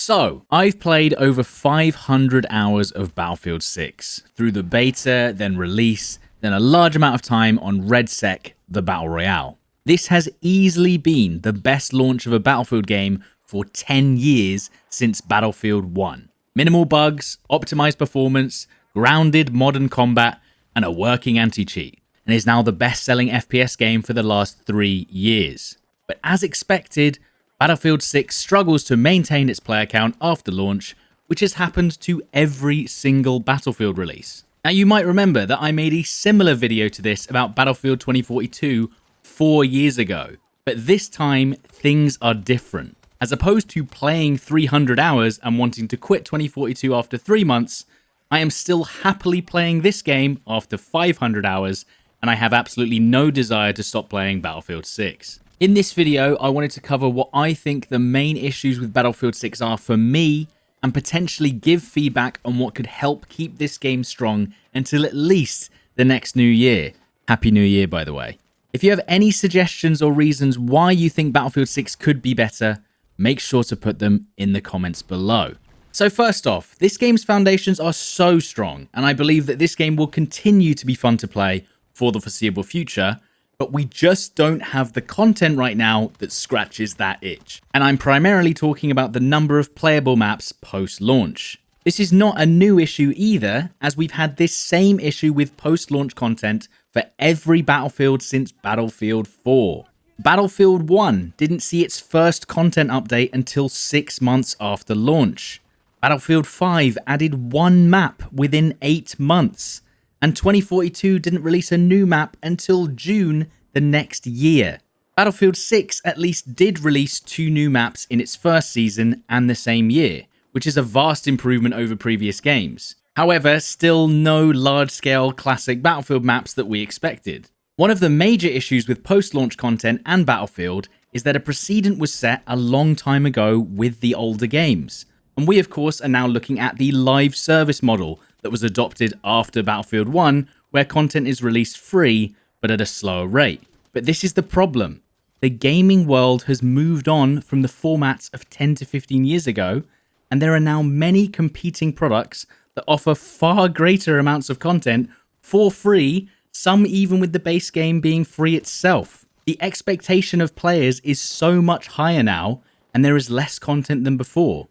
So, I've played over 500 hours of Battlefield 6, through the beta, then release, then a large amount of time on REDSEC, the Battle Royale. This has easily been the best launch of a Battlefield game for 10 years since Battlefield 1. Minimal bugs, optimized performance, grounded modern combat, and a working anti-cheat, and is now the best-selling FPS game for the last 3 years. But as expected, Battlefield 6 struggles to maintain its player count after launch, which has happened to every single Battlefield release. Now, you might remember that I made a similar video to this about Battlefield 2042 4 years ago, but this time things are different. As opposed to playing 300 hours and wanting to quit 2042 after 3 months, I am still happily playing this game after 500 hours, and I have absolutely no desire to stop playing Battlefield 6. In this video, I wanted to cover what I think the main issues with Battlefield 6 are for me, and potentially give feedback on what could help keep this game strong until at least the next new year. Happy New Year, by the way. If you have any suggestions or reasons why you think Battlefield 6 could be better, make sure to put them in the comments below. So first off, this game's foundations are so strong, and I believe that this game will continue to be fun to play for the foreseeable future, but we just don't have the content right now that scratches that itch. And I'm primarily talking about the number of playable maps post-launch. This is not a new issue either, as we've had this same issue with post-launch content for every Battlefield since Battlefield 4. Battlefield 1 didn't see its first content update until 6 months after launch. Battlefield 5 added 1 map within 8 months. And 2042 didn't release a new map until June the next year. Battlefield 6 at least did release 2 new maps in its first season and the same year, which is a vast improvement over previous games. However, still no large-scale classic Battlefield maps that we expected. One of the major issues with post-launch content and Battlefield is that a precedent was set a long time ago with the older games. And we, of course, are now looking at the live service model that was adopted after Battlefield 1, where content is released free, but at a slower rate. But this is the problem. The gaming world has moved on from the formats of 10 to 15 years ago, and there are now many competing products that offer far greater amounts of content for free, some even with the base game being free itself. The expectation of players is so much higher now, and there is less content than before.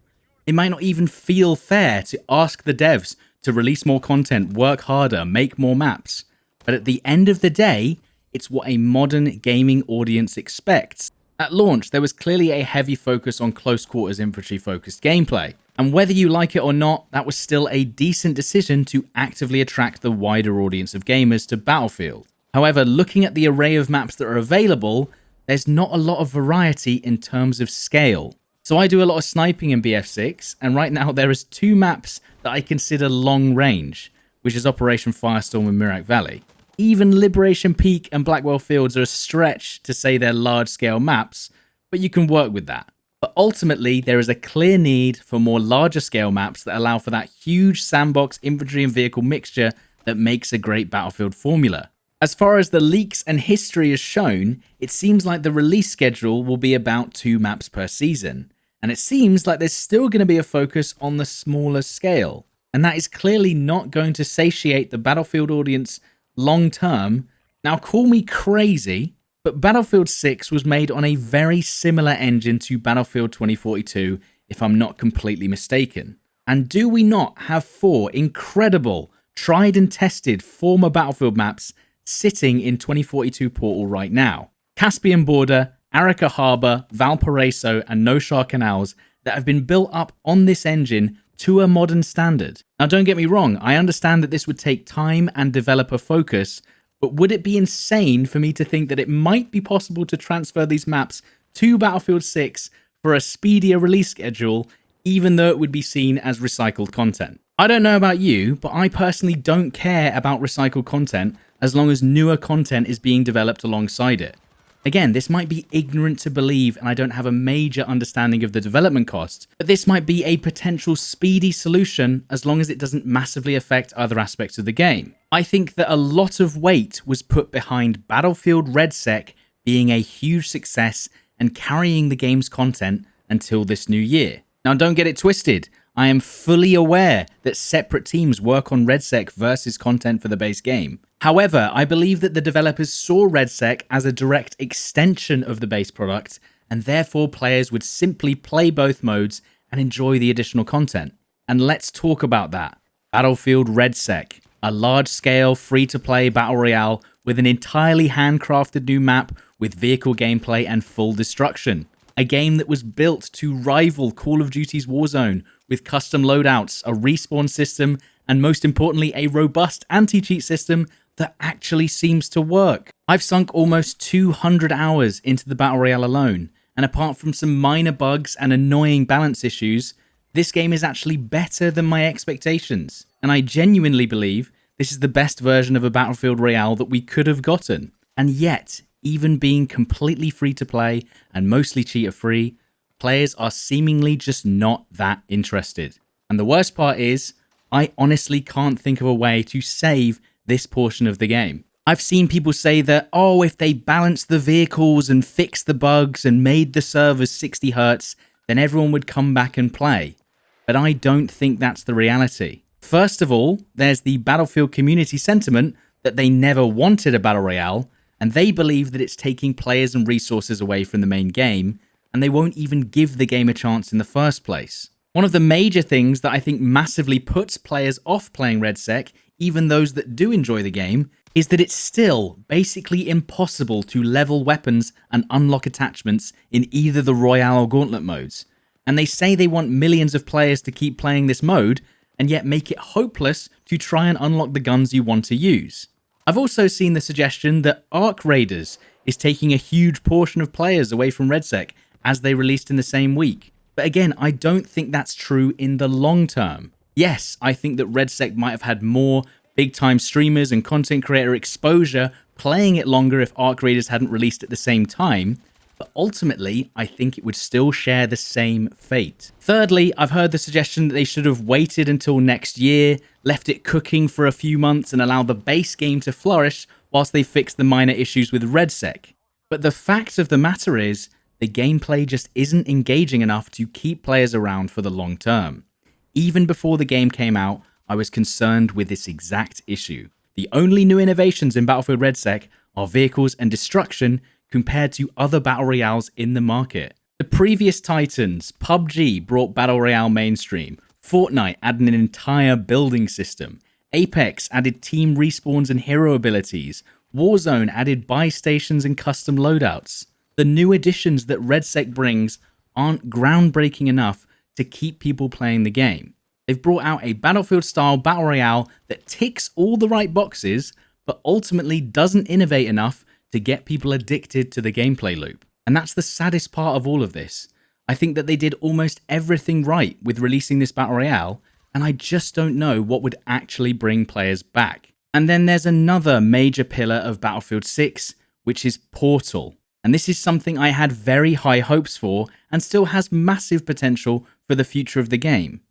It might not even feel fair to ask the devs to release more content, work harder, make more maps. But at the end of the day, it's what a modern gaming audience expects. At launch, there was clearly a heavy focus on close quarters infantry focused gameplay. And whether you like it or not, that was still a decent decision to actively attract the wider audience of gamers to Battlefield. However, looking at the array of maps that are available, there's not a lot of variety in terms of scale. So I do a lot of sniping in BF6, and right now there is 2 maps that I consider long range, which is Operation Firestorm and Mirak Valley. Even Liberation Peak and Blackwell Fields are a stretch to say they're large-scale maps, but you can work with that. But ultimately, there is a clear need for more larger-scale maps that allow for that huge sandbox infantry and vehicle mixture that makes a great Battlefield formula. As far as the leaks and history has shown, it seems like the release schedule will be about 2 maps per season. And it seems like there's still going to be a focus on the smaller scale. And that is clearly not going to satiate the Battlefield audience long term. Now, call me crazy, but Battlefield 6 was made on a very similar engine to Battlefield 2042, if I'm not completely mistaken. And do we not have 4 incredible, tried and tested former Battlefield maps sitting in 2042 Portal right now? Caspian Border, Arica Harbour, Valparaiso, and Noshar Canals that have been built up on this engine to a modern standard. Now, don't get me wrong, I understand that this would take time and developer focus, but would it be insane for me to think that it might be possible to transfer these maps to Battlefield 6 for a speedier release schedule, even though it would be seen as recycled content? I don't know about you, but I personally don't care about recycled content as long as newer content is being developed alongside it. Again, this might be ignorant to believe, and I don't have a major understanding of the development cost, but this might be a potential speedy solution as long as it doesn't massively affect other aspects of the game. I think that a lot of weight was put behind Battlefield REDSEC being a huge success and carrying the game's content until this new year. Now, don't get it twisted. I am fully aware that separate teams work on REDSEC versus content for the base game. However, I believe that the developers saw REDSEC as a direct extension of the base product, and therefore players would simply play both modes and enjoy the additional content. And let's talk about that. Battlefield REDSEC, a large-scale, free-to-play battle royale with an entirely handcrafted new map with vehicle gameplay and full destruction. A game that was built to rival Call of Duty's Warzone with custom loadouts, a respawn system, and most importantly, a robust anti-cheat system that actually seems to work. I've sunk almost 200 hours into the Battle Royale alone, and apart from some minor bugs and annoying balance issues, this game is actually better than my expectations. And I genuinely believe this is the best version of a Battlefield Royale that we could have gotten. And yet, even being completely free to play and mostly cheater free, players are seemingly just not that interested. And the worst part is, I honestly can't think of a way to save this portion of the game. I've seen people say that, oh, if they balanced the vehicles and fixed the bugs and made the servers 60 Hz, then everyone would come back and play. But I don't think that's the reality. First of all, there's the Battlefield community sentiment that they never wanted a Battle Royale, and they believe that it's taking players and resources away from the main game, and they won't even give the game a chance in the first place. One of the major things that I think massively puts players off playing REDSEC, even those that do enjoy the game, is that it's still basically impossible to level weapons and unlock attachments in either the Royale or Gauntlet modes. And they say they want millions of players to keep playing this mode, and yet make it hopeless to try and unlock the guns you want to use. I've also seen the suggestion that Arc Raiders is taking a huge portion of players away from REDSEC as they released in the same week. But again, I don't think that's true in the long term. Yes, I think that REDSEC might have had more big-time streamers and content creator exposure playing it longer if Arc Raiders hadn't released at the same time, but ultimately, I think it would still share the same fate. Thirdly, I've heard the suggestion that they should have waited until next year, left it cooking for a few months and allowed the base game to flourish whilst they fixed the minor issues with REDSEC. But the fact of the matter is, the gameplay just isn't engaging enough to keep players around for the long term. Even before the game came out, I was concerned with this exact issue. The only new innovations in Battlefield REDSEC are vehicles and destruction compared to other Battle Royales in the market. The previous titans, PUBG brought Battle Royale mainstream, Fortnite added an entire building system, Apex added team respawns and hero abilities, Warzone added buy stations and custom loadouts. The new additions that REDSEC brings aren't groundbreaking enough to keep people playing the game. They've brought out a Battlefield-style Battle Royale that ticks all the right boxes, but ultimately doesn't innovate enough to get people addicted to the gameplay loop. And that's the saddest part of all of this. I think that they did almost everything right with releasing this Battle Royale, and I just don't know what would actually bring players back. And then there's another major pillar of Battlefield 6, which is Portal. And this is something I had very high hopes for, and still has massive potential for the future of the game.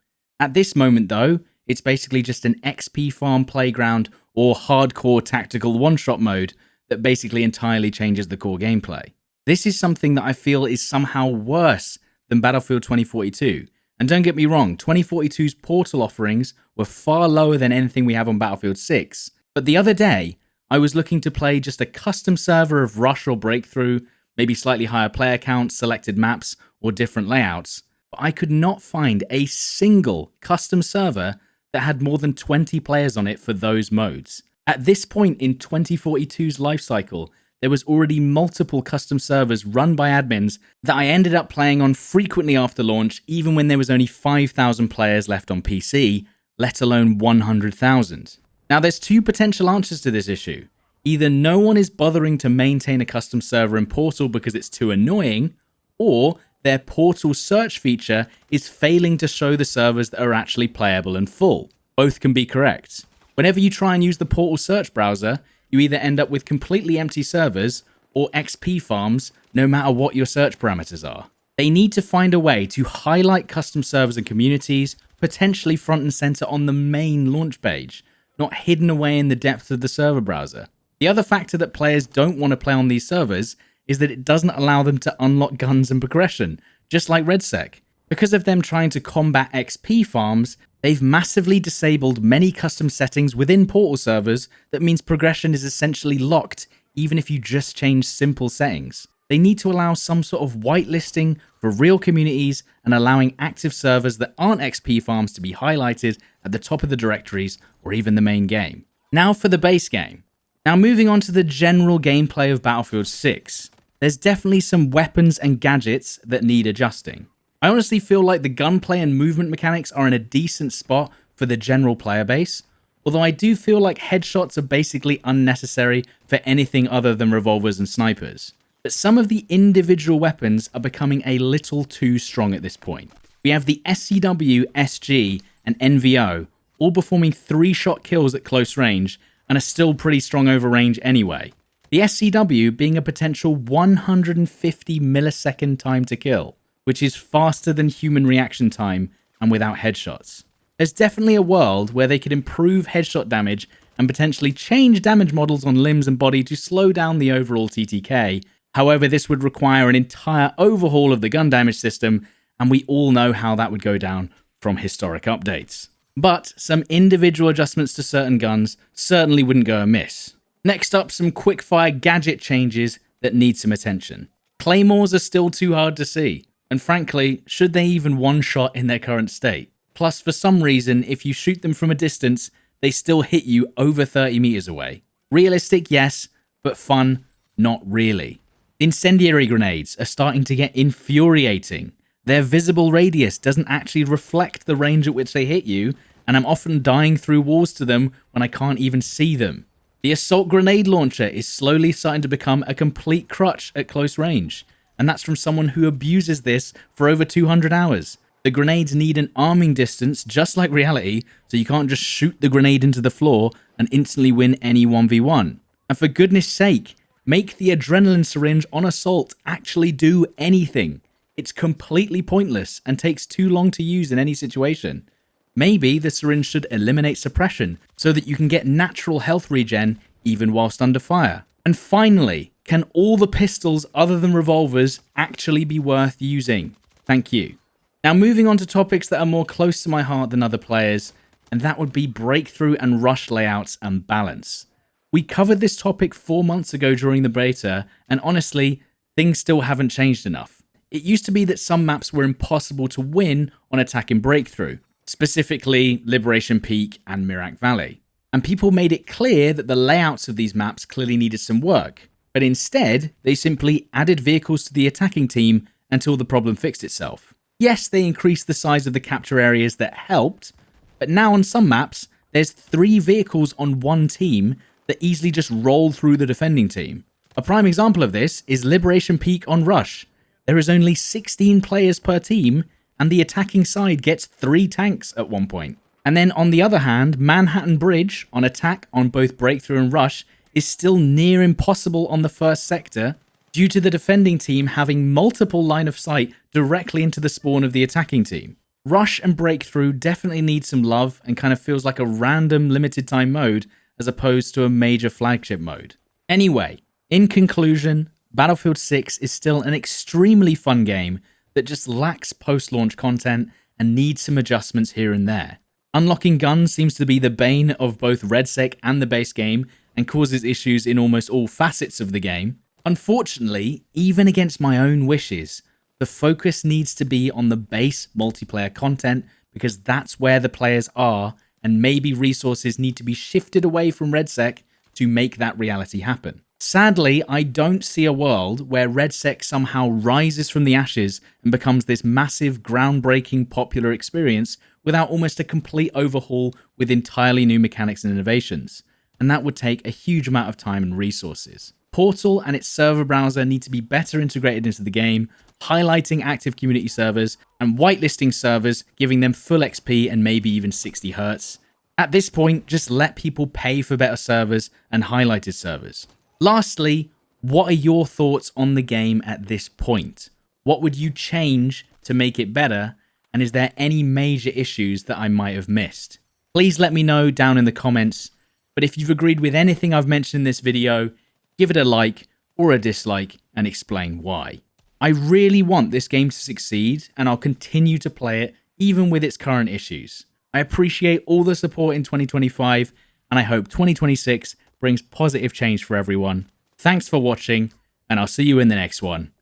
At this moment though, it's basically just an XP farm playground or hardcore tactical one-shot mode that basically entirely changes the core gameplay. This is something that I feel is somehow worse than Battlefield 2042. And don't get me wrong, 2042's Portal offerings were far lower than anything we have on Battlefield 6. But the other day, I was looking to play just a custom server of Rush or Breakthrough, maybe slightly higher player counts, selected maps, or different layouts. But I could not find a single custom server that had more than 20 players on it for those modes. At this point in 2042's lifecycle, there was already multiple custom servers run by admins that I ended up playing on frequently after launch, even when there was only 5,000 players left on PC, let alone 100,000. Now there's two potential answers to this issue. Either no one is bothering to maintain a custom server in Portal because it's too annoying, or their Portal search feature is failing to show the servers that are actually playable and full. Both can be correct. Whenever you try and use the Portal search browser, you either end up with completely empty servers or XP farms, no matter what your search parameters are. They need to find a way to highlight custom servers and communities, potentially front and center on the main launch page, not hidden away in the depths of the server browser. The other factor that players don't want to play on these servers is that it doesn't allow them to unlock guns and progression, just like REDSEC. Because of them trying to combat XP farms, they've massively disabled many custom settings within Portal servers that means progression is essentially locked even if you just change simple settings. They need to allow some sort of whitelisting for real communities and allowing active servers that aren't XP farms to be highlighted at the top of the directories or even the main game. Now for the base game. Now moving on to the general gameplay of Battlefield 6. There's definitely some weapons and gadgets that need adjusting. I honestly feel like the gunplay and movement mechanics are in a decent spot for the general player base, although I do feel like headshots are basically unnecessary for anything other than revolvers and snipers. But some of the individual weapons are becoming a little too strong at this point. We have the SCW, SG, and NVO all performing 3-shot kills at close range and are still pretty strong over range anyway. The SCW being a potential 150 millisecond time to kill, which is faster than human reaction time and without headshots. There's definitely a world where they could improve headshot damage and potentially change damage models on limbs and body to slow down the overall TTK. However, this would require an entire overhaul of the gun damage system, and we all know how that would go down from historic updates. But some individual adjustments to certain guns certainly wouldn't go amiss. Next up, some quickfire gadget changes that need some attention. Claymores are still too hard to see, and frankly, should they even one-shot in their current state? Plus, for some reason, if you shoot them from a distance, they still hit you over 30 meters away. Realistic, yes, but fun, not really. Incendiary grenades are starting to get infuriating. Their visible radius doesn't actually reflect the range at which they hit you, and I'm often dying through walls to them when I can't even see them. The assault grenade launcher is slowly starting to become a complete crutch at close range, and that's from someone who abuses this for over 200 hours. The grenades need an arming distance just like reality, so you can't just shoot the grenade into the floor and instantly win any 1v1. And for goodness sake, make the adrenaline syringe on assault actually do anything. It's completely pointless and takes too long to use in any situation. Maybe the syringe should eliminate suppression so that you can get natural health regen even whilst under fire. And finally, can all the pistols other than revolvers actually be worth using? Thank you. Now moving on to topics that are more close to my heart than other players, and that would be breakthrough and rush layouts and balance. We covered this topic 4 months ago during the beta, and honestly, things still haven't changed enough. It used to be that some maps were impossible to win on attack in breakthrough, specifically Liberation Peak and Mirak Valley. And people made it clear that the layouts of these maps clearly needed some work, but instead, they simply added vehicles to the attacking team until the problem fixed itself. Yes, they increased the size of the capture areas that helped, but now on some maps, there's 3 vehicles on one team that easily just roll through the defending team. A prime example of this is Liberation Peak on Rush. There is only 16 players per team, and the attacking side gets 3 tanks at one point. And then on the other hand, Manhattan Bridge on attack on both Breakthrough and Rush is still near impossible on the first sector, due to the defending team having multiple line of sight directly into the spawn of the attacking team. Rush and Breakthrough definitely need some love and kind of feels like a random limited time mode as opposed to a major flagship mode. Anyway, in conclusion, Battlefield 6 is still an extremely fun game that just lacks post-launch content and needs some adjustments here and there. Unlocking guns seems to be the bane of both REDSEC and the base game and causes issues in almost all facets of the game. Unfortunately, even against my own wishes, the focus needs to be on the base multiplayer content because that's where the players are, and maybe resources need to be shifted away from REDSEC to make that reality happen. Sadly, I don't see a world where REDSEC somehow rises from the ashes and becomes this massive, groundbreaking, popular experience without almost a complete overhaul with entirely new mechanics and innovations, and that would take a huge amount of time and resources. Portal and its server browser need to be better integrated into the game, highlighting active community servers and whitelisting servers, giving them full XP and maybe even 60 Hz. At this point, just let people pay for better servers and highlighted servers. Lastly, what are your thoughts on the game at this point? What would you change to make it better? And is there any major issues that I might have missed? Please let me know down in the comments. But if you've agreed with anything I've mentioned in this video, give it a like or a dislike and explain why. I really want this game to succeed, and I'll continue to play it even with its current issues. I appreciate all the support in 2025, and I hope 2026 brings positive change for everyone. Thanks for watching, and I'll see you in the next one.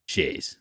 Cheers.